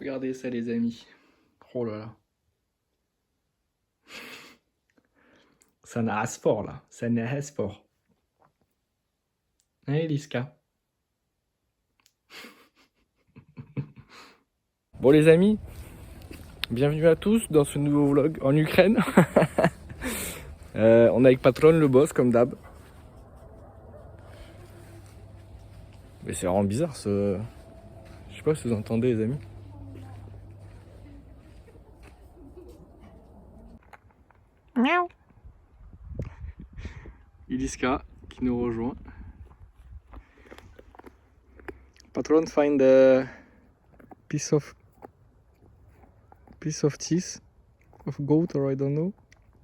Regardez ça les amis. Oh là là. Ça n'a fort là. Ça n'a fort. Hein Liska. Bon les amis, bienvenue à tous dans ce nouveau vlog en Ukraine. On est avec Patron le boss comme d'hab. Mais c'est vraiment bizarre ce... Je sais pas si vous entendez les amis. Miaou. Iliska qui nous rejoint. Patron find a piece of teeth of goat or I don't know,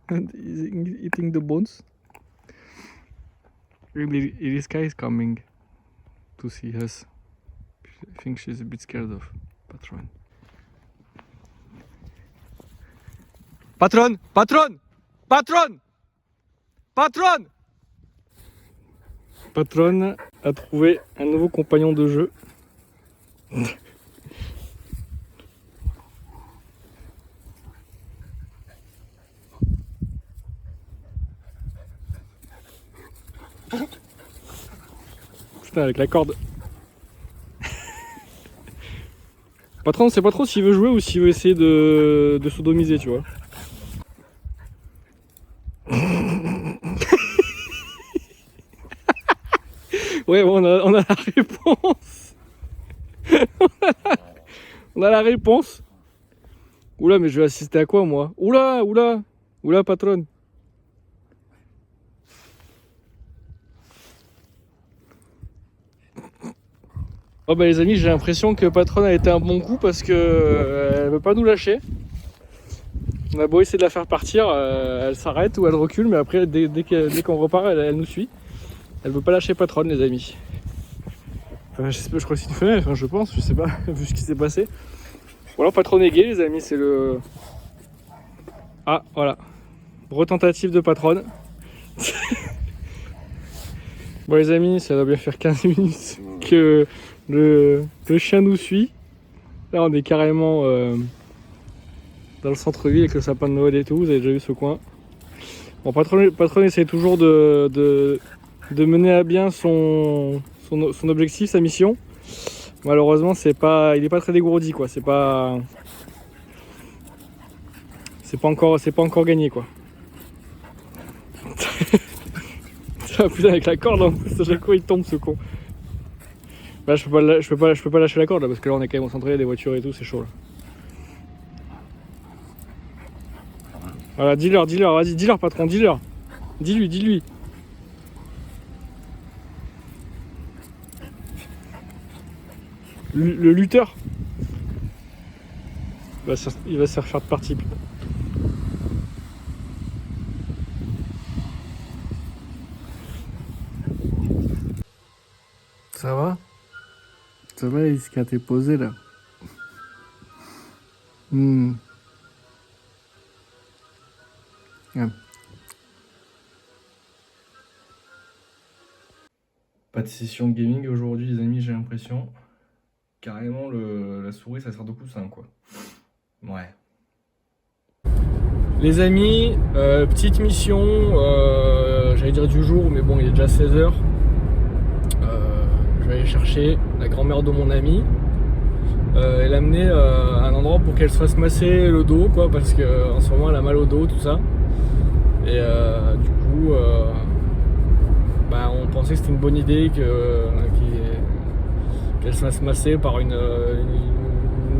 and is eating the bones. Really, Iliska is coming to see us. I think she's a bit scared of Patron. Patron! Patron! Patron! Patron! Patron a trouvé un nouveau compagnon de jeu. Putain, avec la corde. Patron, on sait pas trop s'il veut jouer ou s'il veut essayer de sodomiser, tu vois. Ouais, bon, on a la réponse. On a la réponse. Oula, mais je vais assister à quoi, moi? Oula, oula, oula, Patron. Oh bah les amis, j'ai l'impression que Patron a été un bon coup parce que elle veut pas nous lâcher. On a beau essayer de la faire partir, elle s'arrête ou elle recule, mais après dès qu'on repart, elle nous suit. Elle veut pas lâcher Patron les amis. Enfin, je crois que c'est une femelle, enfin, je pense, je sais pas, vu ce qui s'est passé. Ou alors Patron est gay les amis, c'est le... Ah voilà, retentative de Patron. Bon les amis, ça doit bien faire 15 minutes que le chien nous suit. Là on est carrément dans le centre-ville avec le sapin de Noël et tout, vous avez déjà vu ce coin. Bon, Patron essaie toujours de mener à bien son objectif, sa mission. Malheureusement il est pas très dégourdi quoi, c'est pas encore gagné quoi. Ah, putain avec la corde en plus, à chaque fois il tombe ce con. Là je peux pas lâcher la corde là, parce que là on est quand même au centre, il y a des voitures et tout, c'est chaud là. Voilà, dis-leur, vas-y, dis-leur Patron, dis-leur. Dis-lui. Le lutteur. Il va se faire de partie. Ça va? Ça va, Iska, t'es posé là. Ah. Pas de session gaming aujourd'hui les amis, j'ai l'impression. Carrément la souris ça sert de coussin quoi. Ouais. Les amis, petite mission, j'allais dire du jour, mais bon il est déjà 16h. Je vais aller chercher la grand-mère de mon ami et l'amener à un endroit pour qu'elle se fasse masser le dos quoi, parce qu'en ce moment elle a mal au dos, tout ça. Et du coup, on pensait que c'était une bonne idée qu'elle se fasse masser par une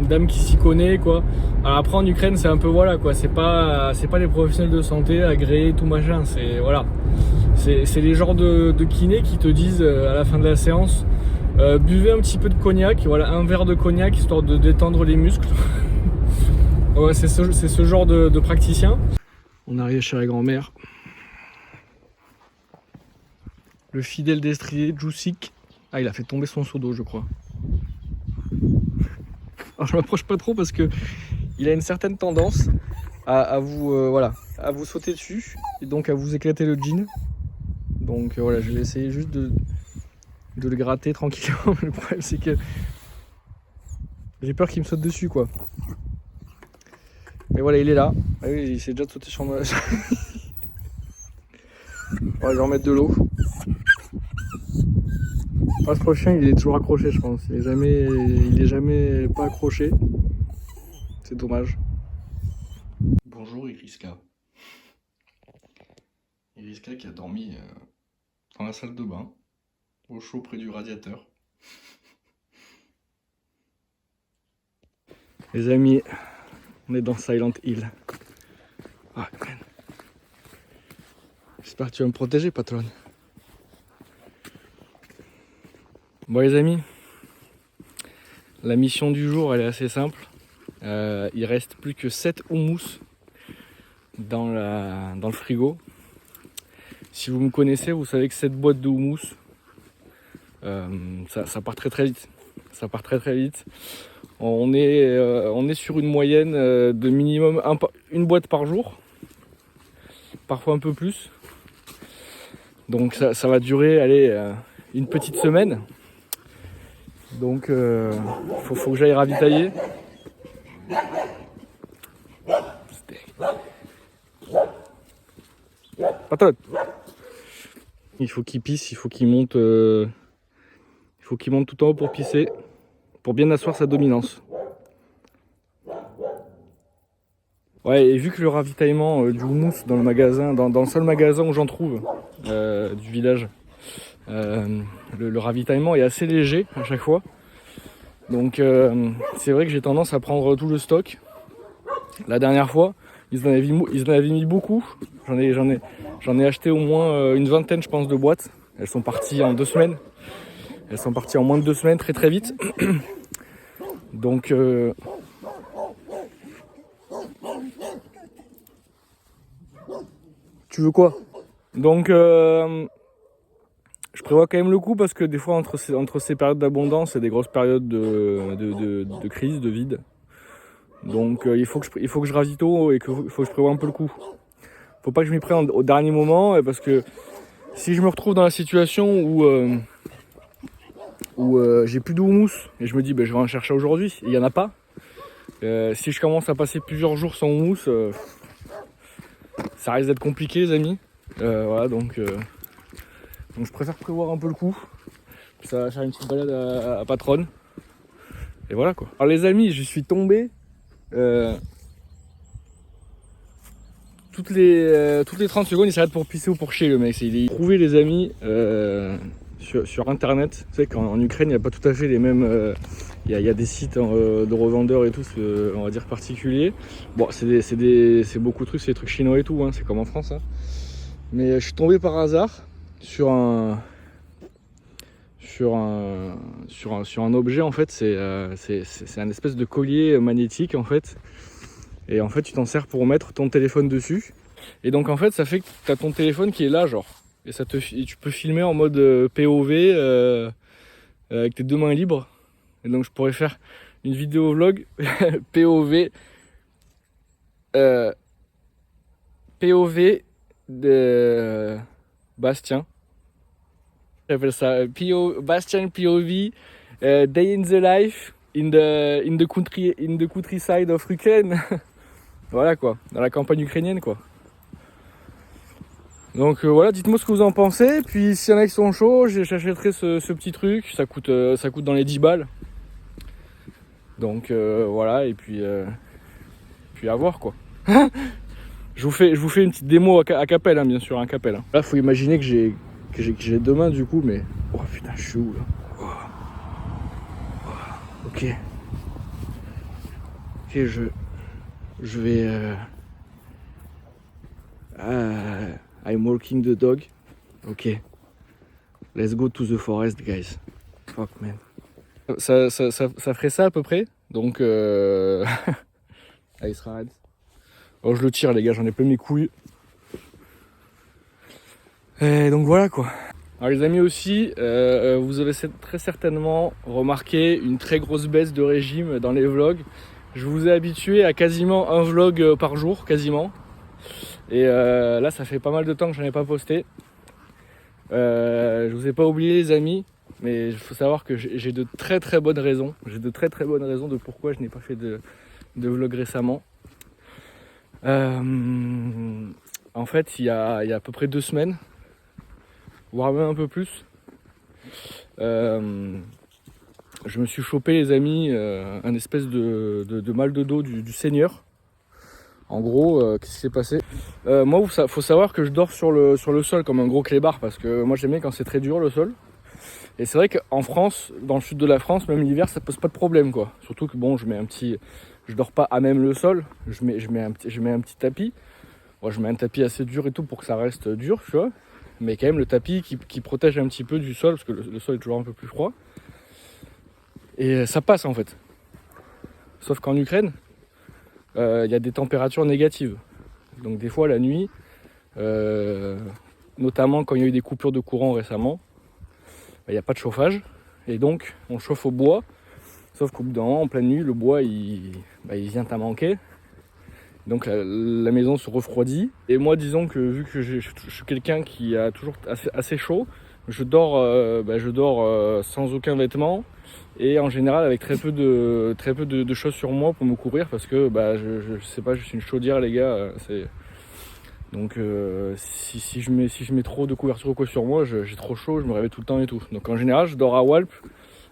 dame qui s'y connaît quoi. Alors après en Ukraine c'est un peu voilà quoi, c'est pas des professionnels de santé agréés tout machin, c'est voilà, c'est les genres de kinés qui te disent à la fin de la séance buvez un petit peu de cognac, voilà, un verre de cognac histoire de détendre les muscles. Ouais, c'est ce genre de praticien. On arrive chez la grand-mère. Le fidèle destrier Jusik. Ah, il a fait tomber son seau d'eau, je crois. Alors je m'approche pas trop parce que il a une certaine tendance à vous voilà, à vous sauter dessus et donc à vous éclater le jean. Donc voilà, je vais essayer juste de le gratter tranquillement. Le problème c'est que J'ai peur qu'il me saute dessus quoi. Mais voilà, il est là. Ah oui, il s'est déjà sauté sur moi. On va lui remettre de l'eau. Ah, ce prochain, il est toujours accroché, je pense. Il est jamais pas accroché. C'est dommage. Bonjour Iriska. Iriska qui a dormi dans la salle de bain, au chaud près du radiateur. Les amis, on est dans Silent Hill. Ah, man. J'espère que tu vas me protéger, patronne. Bon les amis, la mission du jour elle est assez simple. Il reste plus que 7 houmous dans le frigo. Si vous me connaissez, vous savez que 7 boîtes de houmous, ça part très vite. Ça part très vite. On est sur une moyenne de minimum une boîte par jour, parfois un peu plus. Donc ça va durer, allez, une petite semaine. Donc faut que j'aille ravitailler. Patron. Il faut qu'il pisse, il faut qu'il monte tout en haut pour pisser, pour bien asseoir sa dominance. Ouais, et vu que le ravitaillement du houmous dans le magasin, dans le seul magasin où j'en trouve du village, le ravitaillement est assez léger à chaque fois. Donc c'est vrai que j'ai tendance à prendre tout le stock. La dernière fois, ils en avaient mis beaucoup. J'en ai acheté au moins une vingtaine, je pense, de boîtes. Elles sont parties en 2 semaines. Elles sont parties en moins de 2 semaines, très vite. Donc tu veux quoi? Donc je prévois quand même le coup parce que des fois entre ces périodes d'abondance et des grosses périodes de crise, de vide. Donc il faut que je ravite tôt et qu'il faut que je prévoie un peu le coup. Faut pas que je m'y prenne au dernier moment parce que si je me retrouve dans la situation où j'ai plus de houmous et je me dis je vais en chercher aujourd'hui, il n'y en a pas. Si je commence à passer plusieurs jours sans houmous, ça risque d'être compliqué les amis. Voilà donc je préfère prévoir un peu le coup. Puis ça va faire une petite balade à patronne. Et voilà quoi. Alors les amis, je suis tombé toutes les 30 secondes, il s'arrête pour pisser ou pour chier le mec. Il est trouvé les amis sur internet. Vous savez qu'en Ukraine, il n'y a pas tout à fait les mêmes. Il y a des sites de revendeurs et tout, on va dire particuliers. Bon, c'est beaucoup de trucs, c'est des trucs chinois et tout, hein, c'est comme en France. Hein. Mais je suis tombé par hasard sur un objet en fait. C'est un espèce de collier magnétique en fait. Et en fait, tu t'en sers pour mettre ton téléphone dessus. Et donc, en fait, ça fait que tu as ton téléphone qui est là, genre. Et tu peux filmer en mode POV avec tes 2 mains libres. Et donc, je pourrais faire une vidéo vlog POV. POV de Bastien. J'appelle ça Bastien POV Day in the Life in the countryside of Ukraine. Voilà quoi, dans la campagne ukrainienne quoi. Donc voilà, dites-moi ce que vous en pensez. Puis s'il y en a qui sont chauds, j'achèterai ce petit truc. Ça coûte dans les 10 balles. Donc voilà, et puis à voir quoi. je vous fais une petite démo à Capelle, hein, bien sûr, à Capelle. Hein. Là, faut imaginer que j'ai 2 mains du coup, mais oh putain, je suis où là? Ok. Ok, je vais. I'm walking the dog. Ok. Let's go to the forest, guys. Fuck, man. Ça ferait ça à peu près. Donc, Ice Ride. Oh, je le tire, les gars, j'en ai plein mes couilles. Et donc voilà quoi. Alors, les amis, aussi, vous avez très certainement remarqué une très grosse baisse de régime dans les vlogs. Je vous ai habitué à quasiment un vlog par jour, quasiment. Et là, ça fait pas mal de temps que j'en ai pas posté. Je vous ai pas oublié, les amis. Mais il faut savoir que j'ai de très très bonnes raisons. J'ai de très très bonnes raisons de pourquoi je n'ai pas fait de vlog récemment. En fait, il y a à peu près 2 semaines, voire même un peu plus, je me suis chopé, les amis, un espèce de mal de dos du Seigneur. En gros, qu'est-ce qui s'est passé? Moi, faut savoir que je dors sur le sol comme un gros clébard, parce que moi j'aime bien quand c'est très dur le sol. Et c'est vrai qu'en France, dans le sud de la France, même l'hiver, ça pose pas de problème, quoi. Surtout que bon, je dors pas à même le sol, je mets un petit tapis. Moi, je mets un tapis assez dur et tout pour que ça reste dur, tu vois. Mais quand même le tapis qui protège un petit peu du sol, parce que le sol est toujours un peu plus froid. Et ça passe en fait. Sauf qu'en Ukraine, il y a des températures négatives. Donc des fois la nuit, notamment quand il y a eu des coupures de courant récemment, il n'y a pas de chauffage. Et donc on chauffe au bois. Sauf qu'au bout d'un moment, en pleine nuit, le bois il vient à manquer. Donc la maison se refroidit. Et moi, disons que vu que je suis quelqu'un qui a toujours assez chaud, je dors sans aucun vêtement. Et en général avec très peu de choses sur moi pour me couvrir, parce que je sais pas, je suis une chaudière, les gars. Donc si je mets trop de couverture ou quoi sur moi, j'ai trop chaud, je me réveille tout le temps et tout. Donc en général je dors à Walp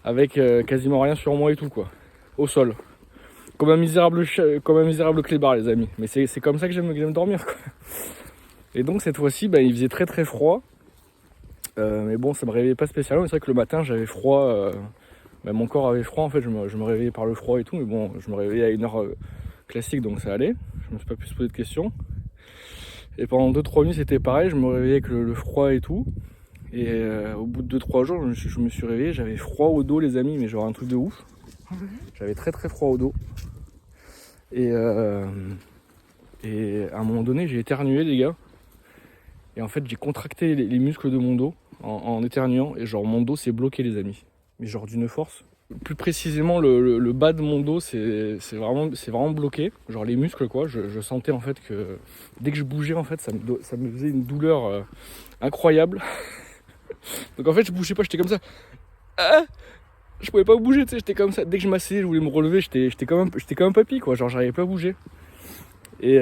avec quasiment rien sur moi et tout, quoi, au sol, comme un misérable clébard, les amis. Mais c'est comme ça que j'aime dormir, quoi. Et donc cette fois-ci il faisait très très froid, mais bon, ça me réveillait pas spécialement. C'est vrai que le matin j'avais froid. Mon corps avait froid, en fait, je me réveillais par le froid et tout, mais bon, je me réveillais à une heure classique, donc ça allait. Je me suis pas pu se poser de questions. Et pendant 2-3 nuits, c'était pareil, je me réveillais avec le froid et tout. Et au bout de 2-3 jours, je me suis réveillé, j'avais froid au dos, les amis, mais genre un truc de ouf. J'avais très très froid au dos. Et à un moment donné, j'ai éternué, les gars. Et en fait, j'ai contracté les muscles de mon dos en éternuant, et genre mon dos s'est bloqué, les amis. Mais genre d'une force. Plus précisément, le bas de mon dos c'est vraiment bloqué, genre les muscles, quoi. Je sentais en fait que dès que je bougeais, en fait ça me faisait une douleur incroyable. Donc en fait je bougeais pas, j'étais comme ça. Je pouvais pas bouger, tu sais, j'étais comme ça. Dès que je m'asseyais, je voulais me relever, j'étais comme un papy, quoi. Genre j'arrivais pas à bouger. Et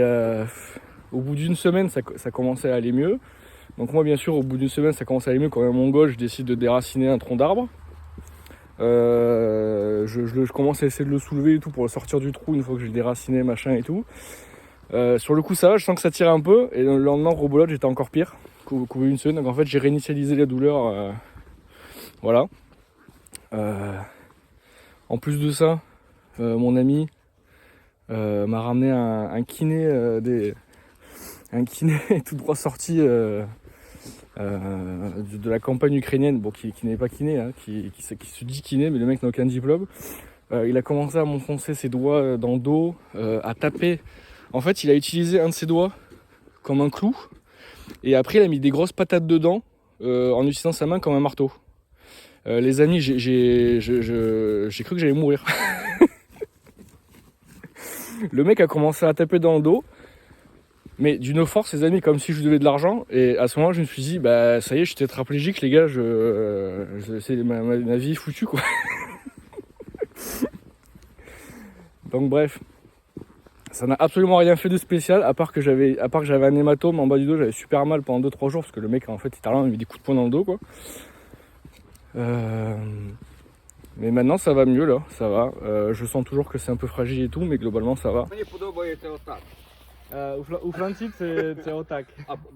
au bout d'une semaine, ça commençait à aller mieux. Donc moi, bien sûr, au bout d'une semaine, ça commençait à aller mieux quand un mongol, je décide de déraciner un tronc d'arbre. Je commence à essayer de le soulever et tout pour le sortir du trou une fois que j'ai déraciné, machin et tout. Sur le coup ça va, je sens que ça tire un peu, et le lendemain, rebolote, j'étais encore pire qu'au bout d'une semaine. Donc en fait j'ai réinitialisé la douleur, voilà. En plus de ça, mon ami m'a ramené un kiné, un kiné tout droit sorti de la campagne ukrainienne, bon, qui n'est pas kiné, hein, qui se dit kiné, mais le mec n'a aucun diplôme. Il a commencé à m'enfoncer ses doigts dans le dos, à taper. En fait, il a utilisé un de ses doigts comme un clou, et après il a mis des grosses patates dedans en utilisant sa main comme un marteau. Les amis, j'ai cru que j'allais mourir. Le mec a commencé à taper dans le dos, mais d'une force, les amis, comme si je lui devais de l'argent. Et à ce moment-là, je me suis dit, ça y est, je suis tétraplégique, les gars, ma vie est foutue, quoi. Donc bref, ça n'a absolument rien fait de spécial, à part que j'avais un hématome en bas du dos. J'avais super mal pendant 2-3 jours, parce que le mec, en fait, il m'a mis des coups de poing dans le dos, quoi. Mais maintenant ça va mieux, là, ça va. Je sens toujours que c'est un peu fragile et tout, mais globalement ça va. У Франції це отак.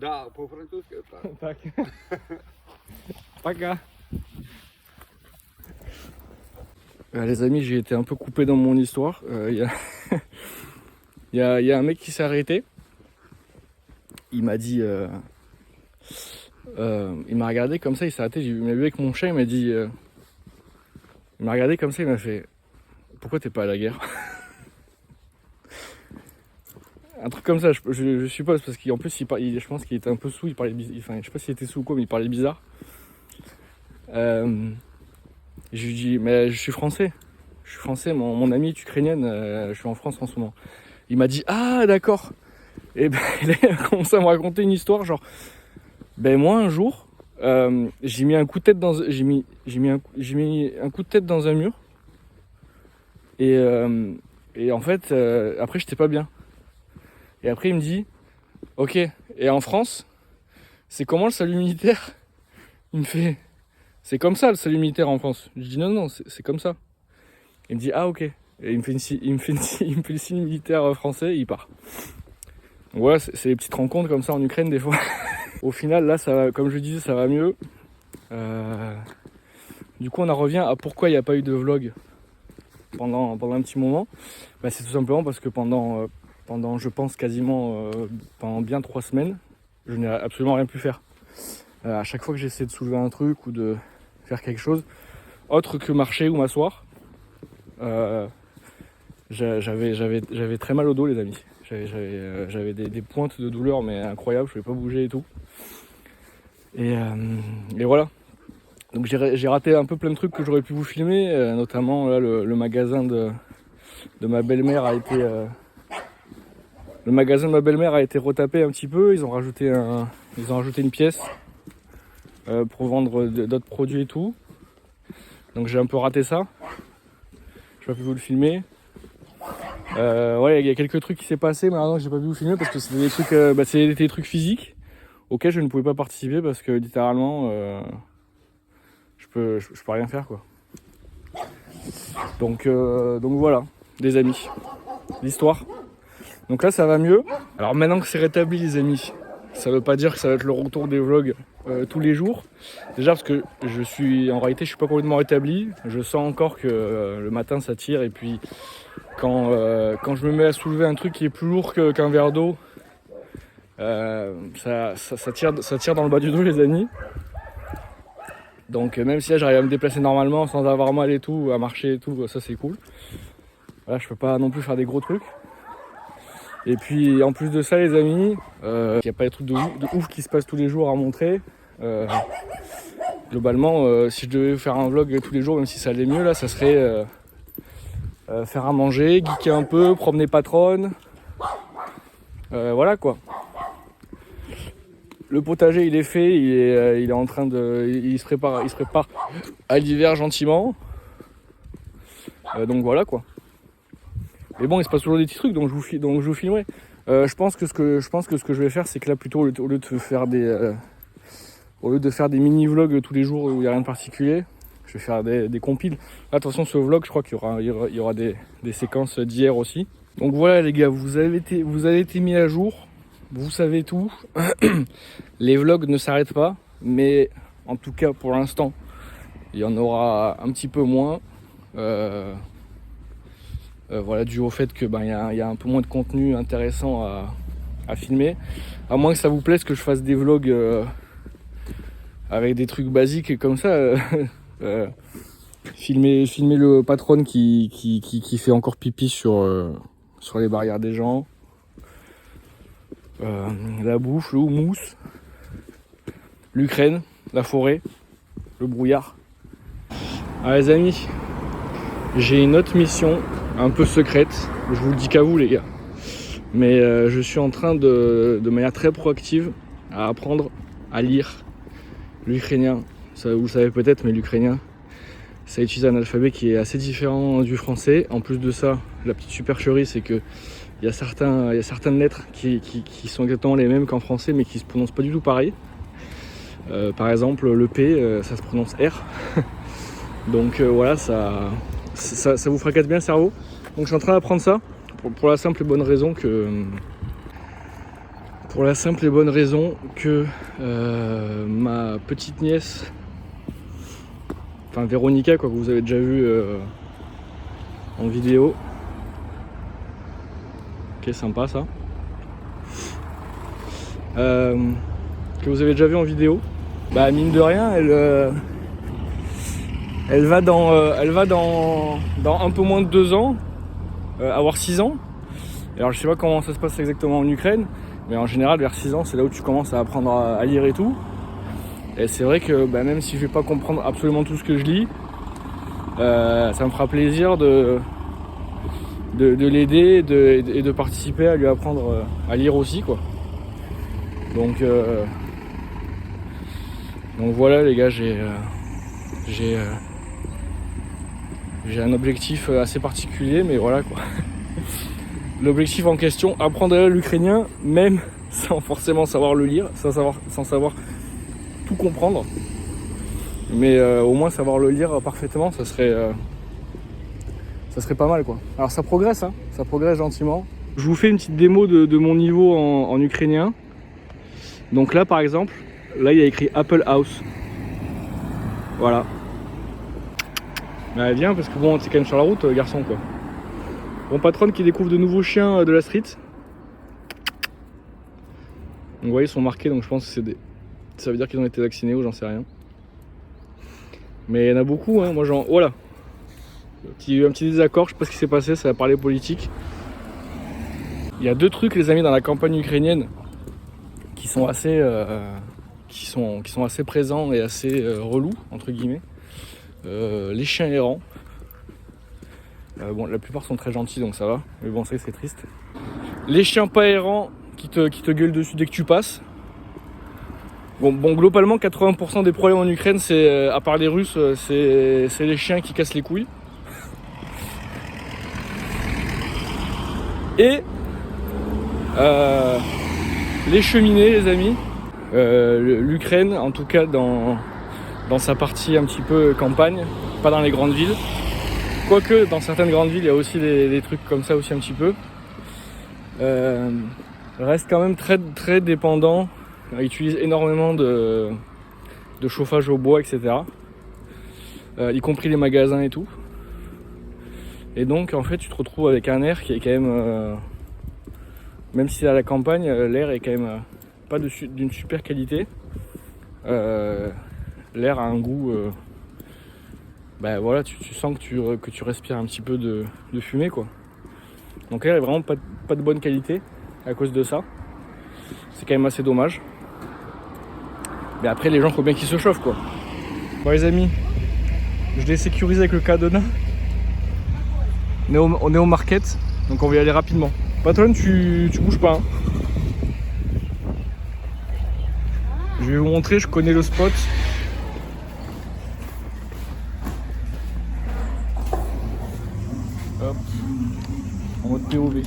Да, по-французски отак. Так. Пока. Les amis, j'ai été un peu coupé dans mon histoire. Il y a un mec qui s'est arrêté. Il m'a dit... il m'a regardé comme ça, il s'est arrêté. Il m'a vu avec mon chat, il m'a dit... il m'a regardé comme ça, il m'a fait... Pourquoi t'es pas à la guerre? Un truc comme ça, je suppose, parce qu'en plus, je pense qu'il était un peu sous, il parlait bizarre. Enfin, je sais pas s'il était sous ou quoi, mais il parlait bizarre. Je lui dis, mais je suis français. Je suis français, mon ami est ukrainienne, je suis en France en ce moment. Il m'a dit, ah d'accord. Et il a commencé à me raconter une histoire, genre, moi un jour, J'ai mis un coup de tête dans un coup de tête dans un mur. Et en fait, après, j'étais pas bien. Et après, il me dit, ok, et en France, c'est comment le salut militaire? Il me fait, c'est comme ça le salut militaire en France. Je dis non, c'est comme ça. Il me dit, ah ok. Et il me fait le signe militaire français et il part. Donc voilà, c'est des petites rencontres comme ça en Ukraine des fois. Au final, là, ça va, comme je disais, ça va mieux. Du coup, on en revient à pourquoi il n'y a pas eu de vlog pendant un petit moment. Bah, c'est tout simplement parce que pendant je pense quasiment pendant bien 3 semaines, je n'ai absolument rien pu faire. À chaque fois que j'essaie de soulever un truc ou de faire quelque chose autre que marcher ou m'asseoir, j'avais très mal au dos, les amis. J'avais des pointes de douleur mais incroyables, je ne pouvais pas bouger et tout. Et voilà. Donc j'ai raté un peu plein de trucs que j'aurais pu vous filmer, notamment là, le magasin de ma belle-mère a été le magasin de ma belle-mère a été retapé un petit peu. Ils ont rajouté une pièce pour vendre d'autres produits et tout. Donc j'ai un peu raté ça. Je n'ai pas pu vous le filmer. Ouais, il y a quelques trucs qui s'est passé, mais maintenant j'ai pas pu vous filmer parce que c'était des trucs physiques auxquels je ne pouvais pas participer parce que littéralement je peux rien faire quoi. Donc voilà, des amis, l'histoire. Donc là ça va mieux. Alors maintenant que c'est rétabli les amis, ça veut pas dire que ça va être le retour des vlogs tous les jours. Déjà parce que en réalité je suis pas complètement rétabli. Je sens encore que le matin ça tire et puis quand je me mets à soulever un truc qui est plus lourd qu'un verre d'eau, ça tire dans le bas du dos les amis. Donc même si là j'arrive à me déplacer normalement sans avoir mal et tout, à marcher et tout, ça c'est cool. Voilà, je peux pas non plus faire des gros trucs. Et puis en plus de ça les amis, il n'y a pas des trucs de ouf qui se passent tous les jours à montrer. Globalement, si je devais faire un vlog tous les jours, même si ça allait mieux là, ça serait faire à manger, geeker un peu, promener patronne. Voilà quoi. Le potager il est fait, il est en train de. Il se prépare à l'hiver gentiment. Donc voilà quoi. Mais bon, il se passe toujours des petits trucs, donc je vous filmerai. Je pense que ce que je vais faire, c'est que là plutôt au lieu de faire des mini-vlogs tous les jours où il n'y a rien de particulier, je vais faire des compiles. Là, attention, ce vlog, je crois qu'il y aura des séquences d'hier aussi. Donc voilà les gars, vous avez été mis à jour, vous savez tout. Les vlogs ne s'arrêtent pas, mais en tout cas pour l'instant, il y en aura un petit peu moins. Voilà, dû au fait que y a un peu moins de contenu intéressant à filmer. À moins que ça vous plaise que je fasse des vlogs avec des trucs basiques comme ça. Filmer le patron qui fait encore pipi sur les barrières des gens. La bouffe, le houmous, l'Ukraine, la forêt, le brouillard. Ah les amis, j'ai une autre mission un peu secrète, je vous le dis qu'à vous les gars. Mais je suis en train de manière très proactive à apprendre à lire l'ukrainien. Ça, vous le savez peut-être, mais l'ukrainien, ça utilise un alphabet qui est assez différent du français. En plus de ça, la petite supercherie, c'est que il y a certaines lettres qui sont exactement les mêmes qu'en français, mais qui se prononcent pas du tout pareil. Par exemple, le P, ça se prononce R. Donc voilà, ça vous fracasse bien le cerveau. Donc je suis en train d'apprendre ça pour la simple et bonne raison que ma petite nièce, enfin Véronica quoi, que vous avez déjà vu en vidéo. Ok, sympa ça. Que vous avez déjà vu en vidéo. Bah mine de rien, elle va dans un peu moins de 2 ans avoir 6 ans. Alors je sais pas comment ça se passe exactement en Ukraine, mais en général vers 6 ans c'est là où tu commences à apprendre à lire et tout. Et c'est vrai que même si je vais pas comprendre absolument tout ce que je lis, ça me fera plaisir de l'aider et de participer à lui apprendre à lire aussi quoi. Donc Donc voilà les gars, j'ai un objectif assez particulier, mais voilà quoi. L'objectif en question, apprendre à lire l'ukrainien, même sans forcément savoir le lire, sans savoir tout comprendre. Mais au moins savoir le lire parfaitement, ça serait pas mal quoi. Alors ça progresse, hein, ça progresse gentiment. Je vous fais une petite démo de mon niveau en ukrainien. Donc là par exemple, là il y a écrit Apple House. Voilà. Bah, viens parce que bon, t'es quand même sur la route, garçon quoi. Bon, patronne qui découvre de nouveaux chiens de la street. Donc vous voyez, ils sont marqués, donc je pense que ça veut dire qu'ils ont été vaccinés ou j'en sais rien. Mais il y en a beaucoup, hein. Moi j'en. Voilà. Un petit désaccord, je sais pas ce qui s'est passé, ça va parler politique. Il y a deux trucs les amis dans la campagne ukrainienne qui sont assez qui sont assez présents et assez relous entre guillemets. Les chiens errants. Bon, la plupart sont très gentils donc ça va, mais bon c'est triste. Les chiens pas errants qui te gueulent dessus dès que tu passes. Bon globalement 80% des problèmes en Ukraine c'est, à part les Russes, c'est les chiens qui cassent les couilles. Et les cheminées les amis. L'Ukraine en tout cas dans sa partie un petit peu campagne, pas dans les grandes villes. Quoique dans certaines grandes villes il y a aussi des trucs comme ça aussi un petit peu. Reste quand même très, très dépendant. Ils utilisent énormément de chauffage au bois, etc. Y compris les magasins et tout. Et donc en fait tu te retrouves avec un air qui est quand même si c'est à la campagne, l'air est quand même pas d'une super qualité. L'air a un goût... ben voilà, tu sens que tu respires un petit peu de fumée quoi. Donc l'air est vraiment pas de bonne qualité à cause de ça. C'est quand même assez dommage. Mais après les gens faut bien qu'ils se chauffent quoi. Bon les amis, je l'ai sécurisé avec le cadenas. On est au market, donc on va y aller rapidement. Patron, tu bouges pas hein. Je vais vous montrer, je connais le spot. Hop, en mode POV. Ouais.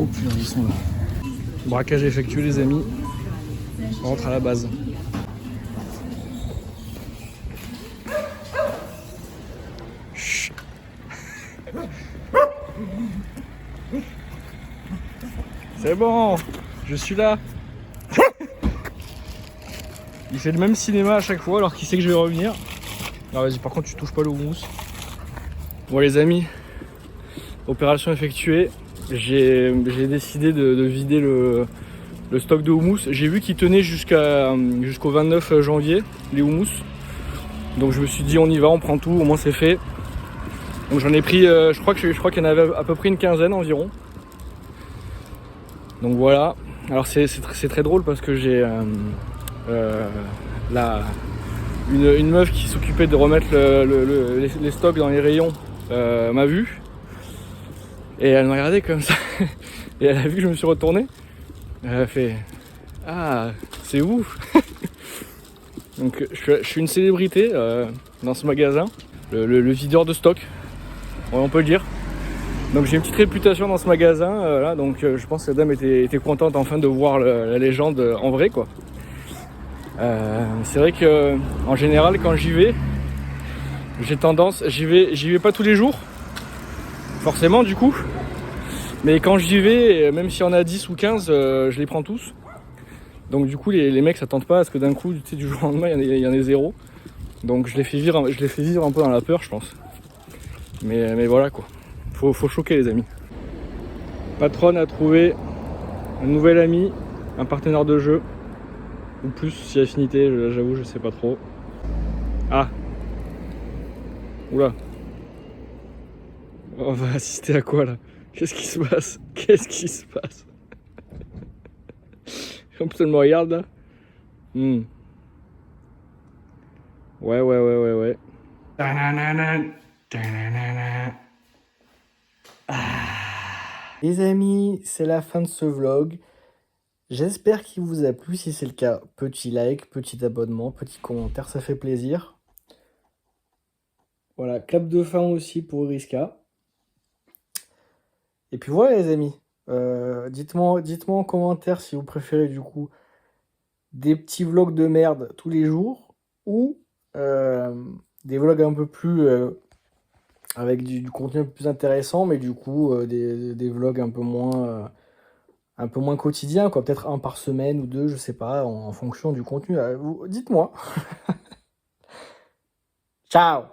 Oh putain, ils sont là. Braquage effectué les amis. On rentre à la base. Chut. C'est bon, je suis là. Il fait le même cinéma à chaque fois alors qu'il sait que je vais revenir. Alors vas-y, par contre tu touches pas le houmous. Bon les amis, opération effectuée. J'ai décidé de vider le stock de houmous. J'ai vu qu'il tenait jusqu'au 29 janvier, les houmous. Donc je me suis dit on y va, on prend tout, au moins c'est fait. Donc j'en ai pris, je crois qu'il y en avait à peu près une quinzaine environ. Donc voilà. Alors c'est très drôle parce que j'ai une meuf qui s'occupait de remettre les stocks dans les rayons m'a vu. Et elle m'a regardé comme ça. Et elle a vu que je me suis retourné. Elle a fait ah, c'est vous. Donc je suis une célébrité dans ce magasin. Le videur de stock, on peut le dire. Donc j'ai une petite réputation dans ce magasin. Là, donc je pense que la dame était contente enfin de voir la légende en vrai quoi. C'est vrai que en général quand j'y vais, j'ai tendance, j'y vais pas tous les jours. Forcément du coup, mais quand j'y vais, même si on a 10 ou 15, je les prends tous. Donc du coup les mecs s'attendent pas à ce que d'un coup, tu sais, du jour au lendemain il y en ait zéro. Donc je les fais vivre un peu dans la peur je pense. Mais voilà quoi, faut choquer les amis. Patronne a trouvé un nouvel ami, un partenaire de jeu. Ou plus si affinité, j'avoue je sais pas trop. Ah. Oula. On va assister à quoi là? Qu'est-ce qui se passe? Qu'est-ce qui se passe? Comme ça, elle me regarde là. Hmm. Ouais. Les amis, c'est la fin de ce vlog. J'espère qu'il vous a plu. Si c'est le cas, petit like, petit abonnement, petit commentaire, ça fait plaisir. Voilà, clap de fin aussi pour Iriska. Et puis voilà les amis, dites-moi en commentaire si vous préférez du coup des petits vlogs de merde tous les jours ou des vlogs un peu plus avec du contenu un peu plus intéressant, mais du coup des vlogs un peu moins quotidiens, quoi, peut-être un par semaine ou deux, je sais pas, en fonction du contenu. Dites-moi. Ciao.